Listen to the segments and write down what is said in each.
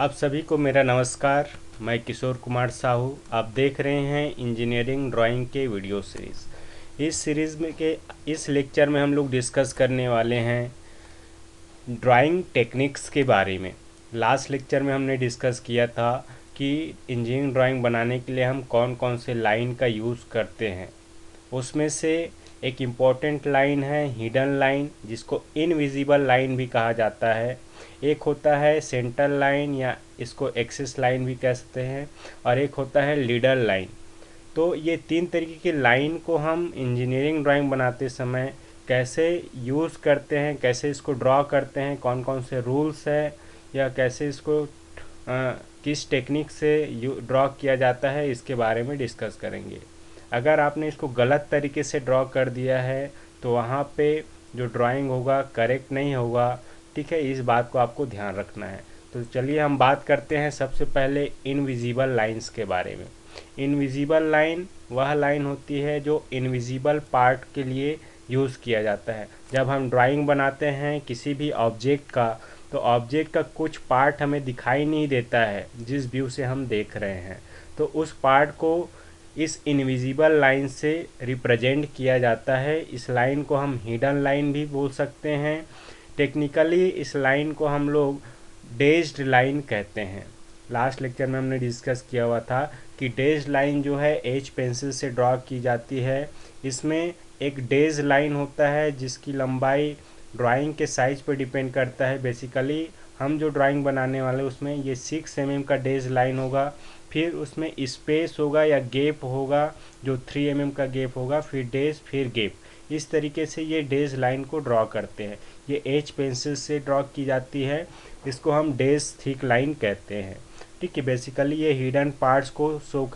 आप सभी को मेरा नमस्कार। मैं किशोर कुमार साहू। आप देख रहे हैं इंजीनियरिंग ड्राइंग के वीडियो सीरीज़। इस सीरीज़ में के इस लेक्चर में हम लोग डिस्कस करने वाले हैं ड्राइंग टेक्निक्स के बारे में। लास्ट लेक्चर में हमने डिस्कस किया था कि इंजीनियरिंग ड्राइंग बनाने के लिए हम कौन कौन से लाइन का यूज़ करते हैं। उसमें से एक इम्पॉर्टेंट लाइन है हिडन लाइन, जिसको इनविजिबल लाइन भी कहा जाता है। एक होता है सेंटर लाइन या इसको एक्सिस लाइन भी कह सकते हैं, और एक होता है लीडर लाइन। तो ये तीन तरीके की लाइन को हम इंजीनियरिंग ड्राइंग बनाते समय कैसे यूज़ करते हैं, कैसे इसको ड्रॉ करते हैं, कौन कौन से रूल्स है, या कैसे इसको किस टेक्निक से ड्रॉ किया जाता है, इसके बारे में डिस्कस करेंगे। अगर आपने इसको गलत तरीके से ड्रॉ कर दिया है तो वहाँ पे जो ड्राइंग होगा करेक्ट नहीं होगा। ठीक है, इस बात को आपको ध्यान रखना है। तो चलिए हम बात करते हैं सबसे पहले इनविजिबल लाइंस के बारे में। इनविजिबल लाइन वह लाइन होती है जो इनविजिबल पार्ट के लिए यूज़ किया जाता है। जब हम ड्राइंग बनाते हैं किसी भी ऑब्जेक्ट का, तो ऑब्जेक्ट का कुछ पार्ट हमें दिखाई नहीं देता है जिस व्यू से हम देख रहे हैं, तो उस पार्ट को इस इनविजिबल लाइन से रिप्रेजेंट किया जाता है। इस लाइन को हम हिडन लाइन भी बोल सकते हैं। टेक्निकली इस लाइन को हम लोग डेज्ड लाइन कहते हैं। लास्ट लेक्चर में हमने डिस्कस किया हुआ था कि डेज्ड लाइन जो है एच पेंसिल से ड्रॉ की जाती है। इसमें एक डेज लाइन होता है जिसकी लंबाई ड्राइंग के साइज पर डिपेंड करता है। बेसिकली हम जो ड्राइंग बनाने वाले उसमें ये 6 mm का डेज लाइन होगा, फिर उसमें स्पेस होगा या गैप होगा जो 3 mm का गैप होगा, फिर डेज फिर गैप। इस तरीके से ये डेज लाइन को ड्रॉ करते हैं। ये एच पेंसिल से ड्रॉ की जाती है, इसको हम डेज थिक लाइन कहते हैं। ठीक है, बेसिकली ये हिडन पार्ट्स को शो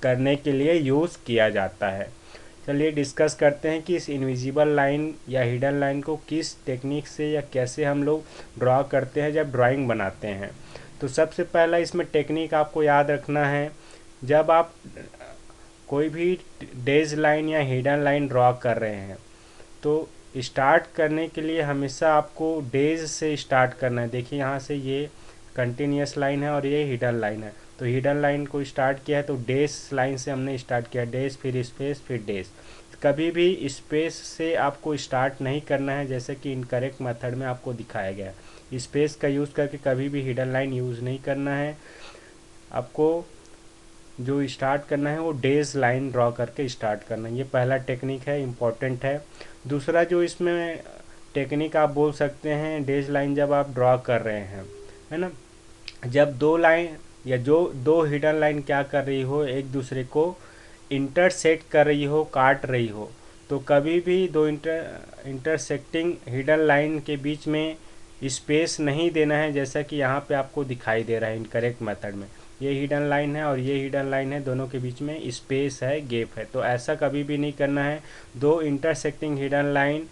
करने के लिए यूज़ किया जाता है। चलिए डिस्कस करते हैं कि इस इनविजिबल लाइन या हिडन लाइन को किस टेक्निक से या कैसे हम लोग ड्रॉ करते हैं जब ड्राइंग बनाते हैं। तो सबसे पहला इसमें टेक्निक आपको याद रखना है, जब आप कोई भी डेज लाइन या हिडन लाइन ड्रॉ कर रहे हैं तो स्टार्ट करने के लिए हमेशा आपको डेज से स्टार्ट करना है। देखिए यहाँ से ये कंटिन्यूस लाइन है और ये हिडन लाइन है, तो हिडन लाइन को स्टार्ट किया है तो डेज लाइन से हमने स्टार्ट किया, डेज फिर स्पेस फिर डेज। कभी भी स्पेस से आपको स्टार्ट नहीं करना है, जैसे कि इनकरेक्ट मेथड में आपको दिखाया गया है। स्पेस का यूज़ करके कभी भी हिडन लाइन यूज़ नहीं करना है। आपको जो स्टार्ट करना है वो डेज लाइन ड्रॉ करके स्टार्ट करना है। ये पहला टेक्निक है, इम्पॉर्टेंट है। दूसरा जो इसमें टेक्निक आप बोल सकते हैं, डेज लाइन जब आप ड्रॉ कर रहे हैं, है ना, जब दो लाइन या जो दो हिडन लाइन क्या कर रही हो, एक दूसरे को इंटरसेक्ट कर रही हो, काट रही हो, तो कभी भी दो इंटरसेक्टिंग हिडन लाइन के बीच में स्पेस नहीं देना है, जैसा कि यहाँ पे आपको दिखाई दे रहा है इनकरेक्ट मेथड में। ये हिडन लाइन है और ये हिडन लाइन है, दोनों के बीच में स्पेस है, गैप है, तो ऐसा कभी भी नहीं करना है। दो इंटरसेक्टिंग हिडन लाइन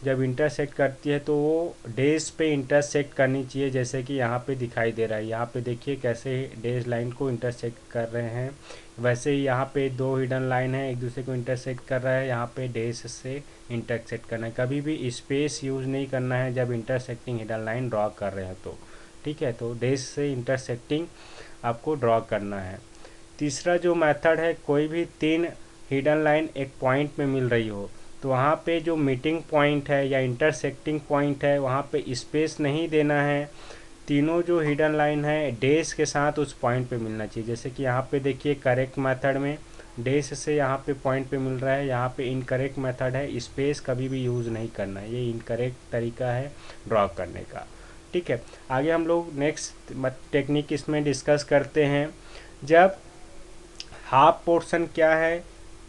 जब इंटरसेक्ट करती है तो वो डेज पे इंटरसेक्ट करनी चाहिए, जैसे कि यहाँ पे दिखाई दे रहा है। यहाँ पे देखिए कैसे डेज लाइन को इंटरसेक्ट कर रहे हैं, वैसे ही यहाँ पे दो हिडन लाइन है एक दूसरे को इंटरसेक्ट कर रहा है, यहाँ पे डेज से इंटरसेक्ट करना है। कभी भी स्पेस यूज़ नहीं करना है जब इंटरसेक्टिंग हिडन लाइन ड्रॉ कर रहे हैं तो। ठीक है, तो डेज से इंटरसेक्टिंग आपको ड्रॉ करना है। तीसरा जो मेथड है, कोई भी तीन हिडन लाइन एक पॉइंट में मिल रही हो तो वहाँ पे जो मीटिंग पॉइंट है या इंटरसेक्टिंग पॉइंट है वहाँ पे स्पेस नहीं देना है। तीनों जो हिडन लाइन है डेज के साथ उस पॉइंट पे मिलना चाहिए। जैसे कि यहाँ पे देखिए करेक्ट मेथड में डेज से यहाँ पे पॉइंट पे मिल रहा है, यहाँ पे इनकरेक्ट मेथड है, स्पेस कभी भी यूज़ नहीं करना है, ये इनकरेक्ट तरीका है ड्रॉ करने का। ठीक है, आगे हम लोग नेक्स्ट टेक्निक इसमें डिस्कस करते हैं। जब हाफ पोर्शन क्या है,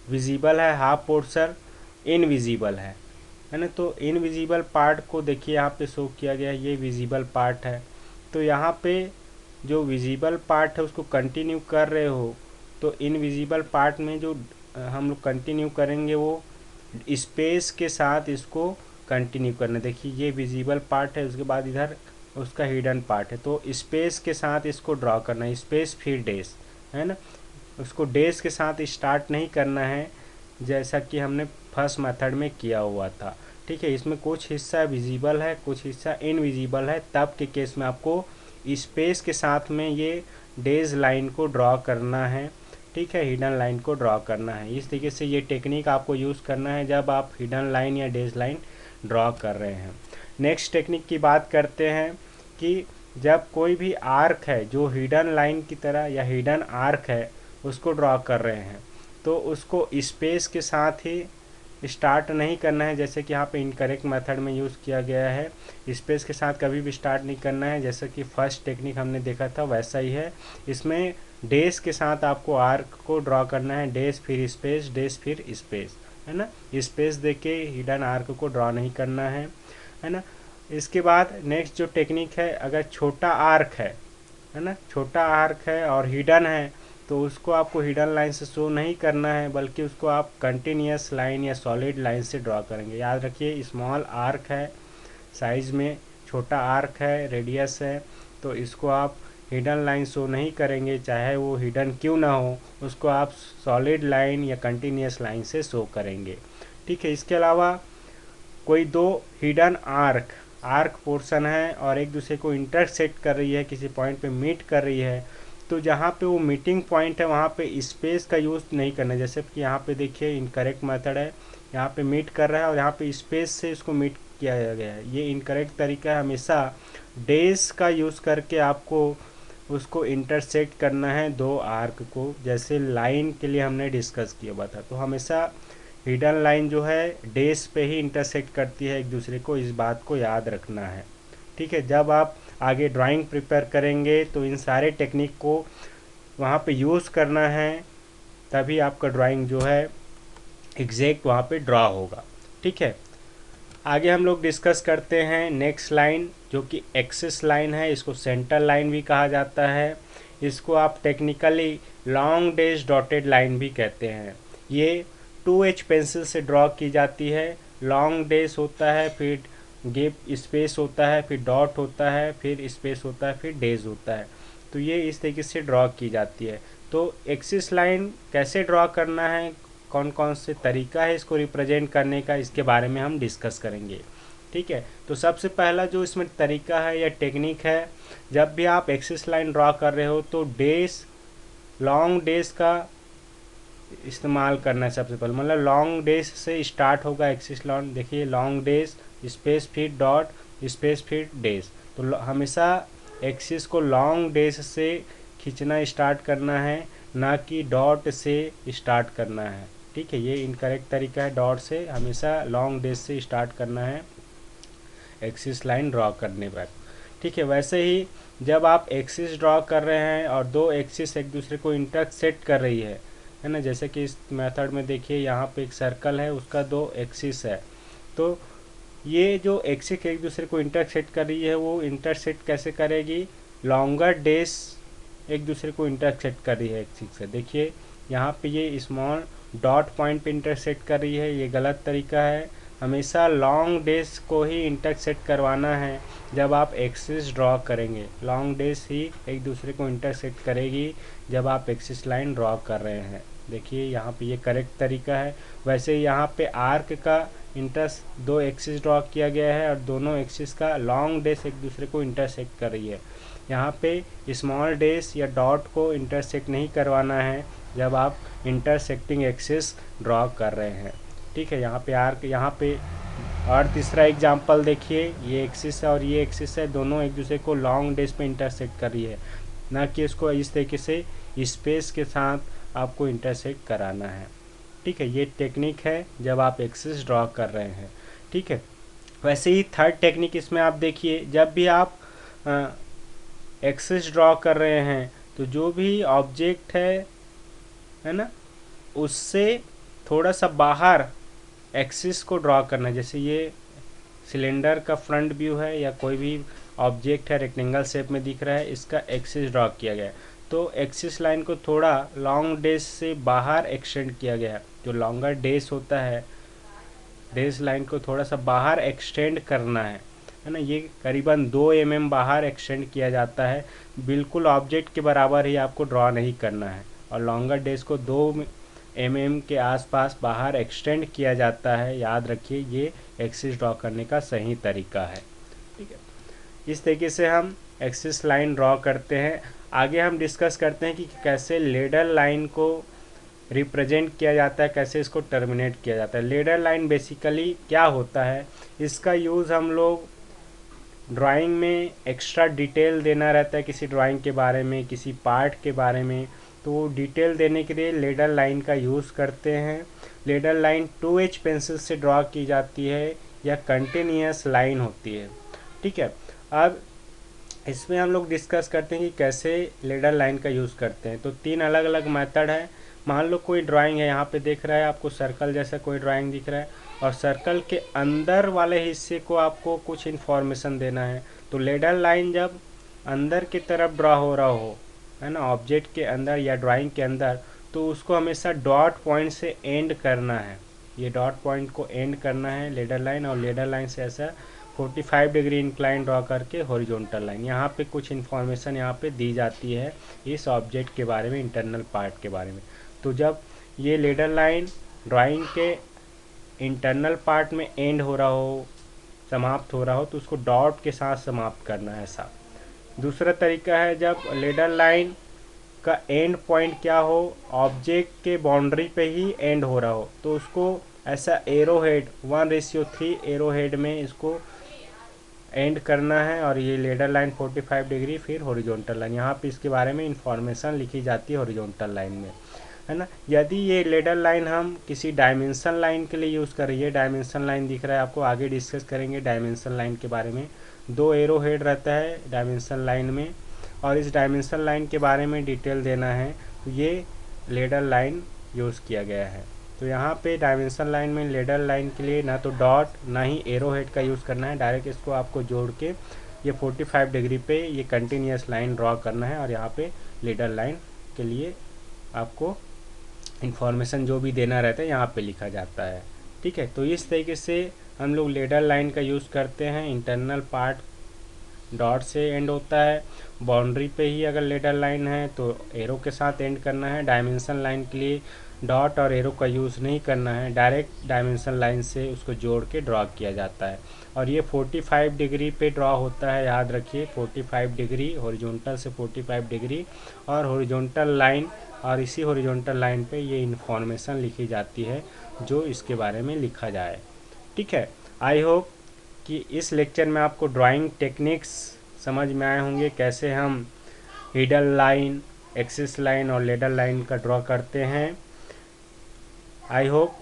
विजिबल है, हाफ पोर्शन इनविजिबल है ना, तो इनविजिबल पार्ट को देखिए यहाँ पे शो किया गया है, ये विजिबल पार्ट है। तो यहाँ पे जो विजिबल पार्ट है उसको कंटिन्यू कर रहे हो तो इनविजिबल पार्ट में जो हम लोग कंटिन्यू करेंगे वो स्पेस के साथ इसको कंटिन्यू करना। देखिए ये विजिबल पार्ट है, उसके बाद इधर उसका हिडन पार्ट है, तो स्पेस के साथ इसको ड्रॉ करना है, स्पेस फिर डेस, है ना। उसको डेस के साथ स्टार्ट नहीं करना है जैसा कि हमने फर्स्ट मेथड में किया हुआ था। ठीक है, इसमें कुछ हिस्सा विजिबल है कुछ हिस्सा इनविजिबल है, तब के केस में आपको स्पेस के साथ में ये डेज लाइन को ड्रॉ करना है, ठीक है, हिडन लाइन को ड्रॉ करना है। इस तरीके से ये टेक्निक आपको यूज़ करना है जब आप हिडन लाइन या डेज लाइन ड्रॉ कर रहे हैं। नेक्स्ट टेक्निक की बात करते हैं कि जब कोई भी आर्क है जो हिडन लाइन की तरह या हिडन आर्क है उसको ड्रॉ कर रहे हैं, तो उसको स्पेस के साथ ही स्टार्ट नहीं करना है, जैसे कि यहाँ पे इनकरेक्ट मेथड में यूज़ किया गया है। स्पेस के साथ कभी भी स्टार्ट नहीं करना है, जैसे कि फर्स्ट टेक्निक हमने देखा था वैसा ही है। इसमें डेज के साथ आपको आर्क को ड्रॉ करना है, डेज फिर स्पेस, डेज फिर स्पेस, है ना। स्पेस देके हिडन आर्क को ड्रॉ नहीं करना है ना। इसके बाद नेक्स्ट जो टेक्निक है, अगर छोटा आर्क है ना, छोटा आर्क है और हिडन है, तो उसको आपको हिडन लाइन से शो नहीं करना है, बल्कि उसको आप कंटिन्यूस लाइन या सॉलिड लाइन से ड्रॉ करेंगे। याद रखिए, स्मॉल आर्क है साइज़ में, छोटा आर्क है, रेडियस है, तो इसको आप हिडन लाइन शो नहीं करेंगे, चाहे वो हिडन क्यों ना हो, उसको आप सॉलिड लाइन या कंटिन्यूस लाइन से शो करेंगे, ठीक है। इसके अलावा कोई दो हिडन आर्क पोर्शन है और एक दूसरे को इंटरसेक्ट कर रही है, किसी पॉइंट पे मीट कर रही है, तो जहाँ पे वो मीटिंग पॉइंट है वहाँ पे स्पेस का यूज़ नहीं करना है। जैसे कि यहाँ पे देखिए इनकरेक्ट मेथड है, यहाँ पे मीट कर रहा है और यहाँ पे स्पेस से इसको मीट किया गया है, ये इनकरेक्ट तरीका है। हमेशा डेज का यूज़ करके आपको उसको इंटरसेक्ट करना है दो आर्क को, जैसे लाइन के लिए हमने डिस्कस किया हुआ था। तो हमेशा हिडन लाइन जो है डेज पे ही इंटरसेक्ट करती है एक दूसरे को, इस बात को याद रखना है, ठीक है। जब आप आगे ड्राइंग प्रिपेयर करेंगे तो इन सारे टेक्निक को वहाँ पे यूज़ करना है, तभी आपका ड्राइंग जो है एग्जैक्ट वहाँ पे ड्रॉ होगा, ठीक है। आगे हम लोग डिस्कस करते हैं नेक्स्ट लाइन, जो कि एक्सिस लाइन है। इसको सेंटर लाइन भी कहा जाता है। इसको आप technically long days dotted line भी कहते हैं। ये 2H पेंसिल से ड्रॉ की जाती है। लॉन्ग डेज होता है, फिर गैप स्पेस होता है, फिर डॉट होता है, फिर स्पेस होता है, फिर डेज होता है। तो ये इस तरीके से ड्रॉ की जाती है। तो एक्सिस लाइन कैसे ड्रॉ करना है, कौन कौन से तरीका है इसको रिप्रेजेंट करने का, इसके बारे में हम डिस्कस करेंगे, ठीक है। तो सबसे पहला जो इसमें तरीका है या टेक्निक है, जब भी आप एक्सिस लाइन ड्रॉ कर रहे हो तो डेज, लॉन्ग डेज का इस्तेमाल करना है सबसे पहले। मतलब लॉन्ग डेज से स्टार्ट होगा एक्सिस लाइन। देखिए लॉन्ग डेज स्पेस फिर डॉट स्पेस फिर डेज, तो हमेशा एक्सिस को लॉन्ग डेज से खींचना स्टार्ट करना है, ना कि डॉट से स्टार्ट करना है, ठीक है। ये इनकरेक्ट तरीका है, डॉट से हमेशा लॉन्ग डेज से स्टार्ट करना है एक्सिस लाइन ड्रॉ करने पर, ठीक है। वैसे ही जब आप एक्सिस ड्रॉ कर रहे हैं और दो एक्सिस एक दूसरे को इंटरसेक्ट कर रही है ना, जैसे कि इस मेथड में देखिए यहाँ पे एक सर्कल है, उसका दो एक्सिस है, तो ये जो एक्सिस एक दूसरे को इंटरसेक्ट कर रही है वो इंटरसेक्ट कैसे करेगी, लॉन्गर डेज एक दूसरे को इंटरसेक्ट कर रही है एक्सिस से। देखिए यहाँ पे ये स्मॉल डॉट पॉइंट पे इंटरसेक्ट कर रही है, ये गलत तरीका है। हमेशा लॉन्ग डेज को ही इंटरसेक्ट करवाना है जब आप एक्सिस ड्रॉ करेंगे। लॉन्ग डेज ही एक दूसरे को इंटरसेक्ट करेगी जब आप एक्सिस लाइन ड्रॉ कर रहे हैं। देखिए यहाँ पे ये करेक्ट तरीका है। वैसे यहाँ पे आर्क का दो एक्सिस ड्रॉ किया गया है और दोनों एक्सिस का लॉन्ग डेज एक दूसरे को इंटरसेक्ट कर रही है। यहाँ पे स्मॉल डेज या डॉट को इंटरसेक्ट नहीं करवाना है जब आप इंटरसेक्टिंग एक्सिस ड्रॉ कर रहे हैं, ठीक है। यहाँ पे आर्क, यहाँ पे और तीसरा एग्जांपल देखिए, ये एक्सिस है और ये एक्सिस है, दोनों एक दूसरे को लॉन्ग डेज पे इंटरसेक्ट कर रही है, ना कि इसको इस तरीके से स्पेस के साथ आपको इंटरसेक्ट कराना है, ठीक है। ये टेक्निक है जब आप एक्सिस ड्रॉ कर रहे हैं, ठीक है। वैसे ही थर्ड टेक्निक इसमें आप देखिए, जब भी आप एक्सिस ड्रॉ कर रहे हैं तो जो भी ऑब्जेक्ट है ना, उससे थोड़ा सा बाहर एक्सिस को ड्रॉ करना है। जैसे ये सिलेंडर का फ्रंट व्यू है या कोई भी ऑब्जेक्ट है रेक्टेंगल शेप में दिख रहा है, इसका एक्सिस ड्रॉ किया गया है, तो एक्सिस लाइन को थोड़ा लॉन्ग डेज से बाहर एक्सटेंड किया गया है। जो लॉन्गर डेज होता है, डेज लाइन को थोड़ा सा बाहर एक्सटेंड करना है ना। ये करीबन 2 mm बाहर एक्सटेंड किया जाता है, बिल्कुल ऑब्जेक्ट के बराबर ही आपको ड्रॉ नहीं करना है। और लॉन्गर डेज को 2 mm के आसपास बाहर एक्सटेंड किया जाता है। याद रखिए ये एक्सिस ड्रॉ करने का सही तरीका है, ठीक है। इस तरीके से हम एक्सिस लाइन ड्रॉ करते हैं। आगे हम डिस्कस करते हैं कि कैसे लेडर लाइन को रिप्रेजेंट किया जाता है, कैसे इसको टर्मिनेट किया जाता है। लेडर लाइन बेसिकली क्या होता है, इसका यूज़ हम लोग ड्राइंग में एक्स्ट्रा डिटेल देना रहता है किसी ड्राइंग के बारे में, किसी पार्ट के बारे में, तो डिटेल देने के लिए लेडर लाइन का यूज़ करते हैं। लेडर लाइन 2H पेंसिल से ड्रॉ की जाती है या कंटिन्यूअस लाइन होती है। ठीक है, अब इसमें हम लोग डिस्कस करते हैं कि कैसे लेडर लाइन का यूज़ करते हैं। तो 3 अलग अलग मेथड है। मान लो कोई ड्राइंग है, यहाँ पे देख रहा है आपको सर्कल जैसा कोई ड्राइंग दिख रहा है, और सर्कल के अंदर वाले हिस्से को आपको कुछ इन्फॉर्मेशन देना है। तो लेडर लाइन जब अंदर की तरफ ड्रॉ हो रहा हो, है ना, ऑब्जेक्ट के अंदर या ड्राइंग के अंदर, तो उसको हमेशा डॉट पॉइंट से एंड करना है। ये डॉट पॉइंट को एंड करना है लेडर लाइन, और लेडर लाइन से ऐसा 45 डिग्री इंक्लाइन ड्रॉ करके हॉरिजॉन्टल लाइन। यहाँ पे कुछ इन्फॉर्मेशन यहाँ पे दी जाती है इस ऑब्जेक्ट के बारे में, इंटरनल पार्ट के बारे में। तो जब ये लेडर लाइन ड्राइंग के इंटरनल पार्ट में एंड हो रहा हो, समाप्त हो रहा हो, तो उसको डॉट के साथ समाप्त करना है ऐसा। दूसरा तरीका है जब लेडर लाइन का एंड पॉइंट क्या हो, ऑब्जेक्ट के बाउंड्री पे ही एंड हो रहा हो, तो उसको ऐसा एरो हेड 1:3 एरो हेड में इसको एंड करना है। और ये लेडर लाइन 45 डिग्री, फिर हॉरिजॉन्टल लाइन, यहाँ पे इसके बारे में इंफॉर्मेशन लिखी जाती है हॉरिजॉन्टल लाइन में, है ना। यदि ये लेडर लाइन हम किसी डायमेंशन लाइन के लिए यूज़ कर रही है, डायमेंशन लाइन दिख रहा है आपको, आगे डिस्कस करेंगे डायमेंशन लाइन के बारे में। 2 एरो हेड रहता है डायमेंशन लाइन में, और इस डायमेंशन लाइन के बारे में डिटेल देना है, तो ये लेडर लाइन यूज़ किया गया है। तो यहाँ पे डायमेंशन लाइन में लेडर लाइन के लिए ना तो डॉट ना ही एरो हेड का यूज़ करना है, डायरेक्ट इसको आपको जोड़ के ये 45 डिग्री पे ये कंटिन्यूस लाइन ड्रॉ करना है, और यहाँ पे लेडर लाइन के लिए आपको इन्फॉर्मेशन जो भी देना रहता है यहाँ पे लिखा जाता है। ठीक है, तो इस तरीके से हम लोग लेडर लाइन का यूज़ करते हैं। इंटरनल पार्ट डॉट से एंड होता है, बाउंड्री पे ही अगर लेडर लाइन है तो एरो के साथ एंड करना है। डायमेंशन लाइन के लिए डॉट और एरो का यूज़ नहीं करना है, डायरेक्ट डायमेंशन लाइन से उसको जोड़ के ड्रॉ किया जाता है। और ये 45 डिग्री पे ड्रॉ होता है, याद रखिए 45 डिग्री, हॉरिजॉन्टल से 45 डिग्री, और हॉरिजॉन्टल लाइन, और इसी हॉरिजॉन्टल लाइन पे ये इन्फॉर्मेशन लिखी जाती है जो इसके बारे में लिखा जाए। ठीक है, आई होप कि इस लेक्चर में आपको ड्राइंग टेक्निक्स समझ में आए होंगे, कैसे हम हिडन लाइन, एक्सिस लाइन और लेडर लाइन का ड्रॉ करते हैं। आई होप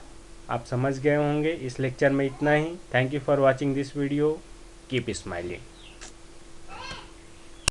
आप समझ गए होंगे। इस लेक्चर में इतना ही। Thank you for watching this video. Keep smiling.